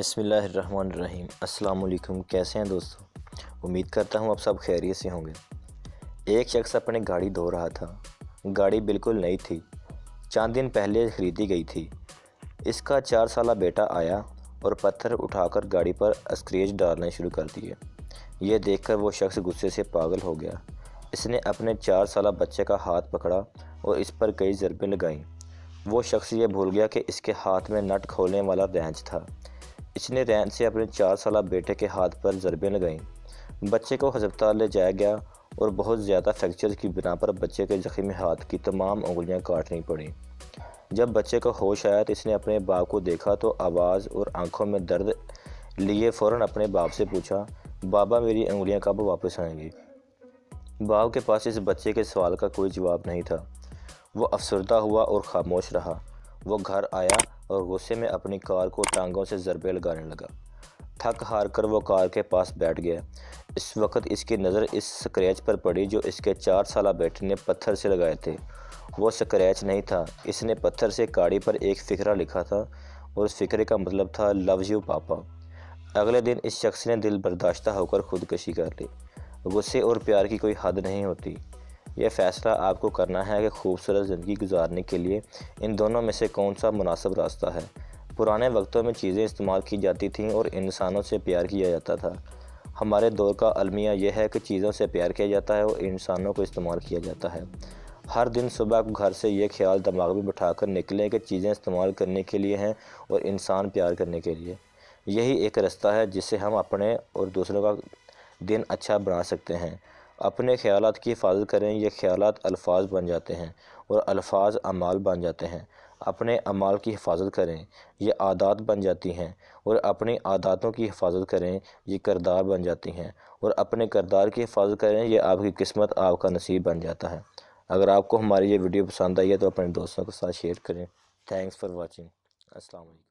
بسم اللہ الرحمن الرحیم۔ السلام علیکم، کیسے ہیں دوستو؟ امید کرتا ہوں آپ سب خیریت سے ہوں گے۔ ایک شخص اپنی گاڑی دھو رہا تھا۔ گاڑی بالکل نئی تھی، چند دن پہلے خریدی گئی تھی۔ اس کا 4 سالہ بیٹا آیا اور پتھر اٹھا کر گاڑی پر اسکریچ ڈالنے شروع کر دیے۔ یہ دیکھ کر وہ شخص غصے سے پاگل ہو گیا۔ اس نے اپنے 4 سالہ بچے کا ہاتھ پکڑا اور اس پر کئی ضربیں لگائیں۔ وہ شخص یہ بھول گیا کہ اس کے ہاتھ میں نٹ کھولنے والا رینچ تھا۔ اس نے رینچ سے اپنے 4 سالہ بیٹے کے ہاتھ پر ضربیں لگائیں۔ بچے کو ہسپتال لے جایا گیا اور بہت زیادہ فریکچر کی بنا پر بچے کے زخمی ہاتھ کی تمام انگلیاں کاٹنی پڑیں۔ جب بچے کو ہوش آیا تو اس نے اپنے باپ کو دیکھا تو آواز اور آنکھوں میں درد لیے فوراً اپنے باپ سے پوچھا، بابا میری انگلیاں کب واپس آئیں گی؟ باپ کے پاس اس بچے کے سوال کا کوئی جواب نہیں تھا۔ وہ افسردہ ہوا اور خاموش رہا۔ وہ گھر آیا اور غصے میں اپنی کار کو ٹانگوں سے ضربیں لگانے لگا۔ تھک ہار کر وہ کار کے پاس بیٹھ گیا۔ اس وقت اس کی نظر اس سکریچ پر پڑی جو اس کے 4 سالہ بیٹے نے پتھر سے لگائے تھے۔ وہ سکریچ نہیں تھا، اس نے پتھر سے گاڑی پر ایک فقرہ لکھا تھا اور اس فقرے کا مطلب تھا لو یو پاپا۔ اگلے دن اس شخص نے دل برداشتہ ہو کر خودکشی کر لی۔ غصے اور پیار کی کوئی حد نہیں ہوتی۔ یہ فیصلہ آپ کو کرنا ہے کہ خوبصورت زندگی گزارنے کے لیے ان دونوں میں سے کون سا مناسب راستہ ہے۔ پرانے وقتوں میں چیزیں استعمال کی جاتی تھیں اور انسانوں سے پیار کیا جاتا تھا۔ ہمارے دور کا المیہ یہ ہے کہ چیزوں سے پیار کیا جاتا ہے اور انسانوں کو استعمال کیا جاتا ہے۔ ہر دن صبح گھر سے یہ خیال دماغ میں بٹھا کر نکلیں کہ چیزیں استعمال کرنے کے لیے ہیں اور انسان پیار کرنے کے لیے۔ یہی ایک راستہ ہے جس سے ہم اپنے اور دوسروں کا دن اچھا بنا سکتے ہیں۔ اپنے خیالات کی حفاظت کریں، یہ خیالات الفاظ بن جاتے ہیں اور الفاظ اعمال بن جاتے ہیں۔ اپنے اعمال کی حفاظت کریں، یہ عادات بن جاتی ہیں اور اپنی عاداتوں کی حفاظت کریں، یہ کردار بن جاتی ہیں اور اپنے کردار کی حفاظت کریں، یہ آپ کی قسمت، آپ کا نصیب بن جاتا ہے۔ اگر آپ کو ہماری یہ ویڈیو پسند آئی ہے تو اپنے دوستوں کے ساتھ شیئر کریں۔ Thanks for watching. السلام علیکم۔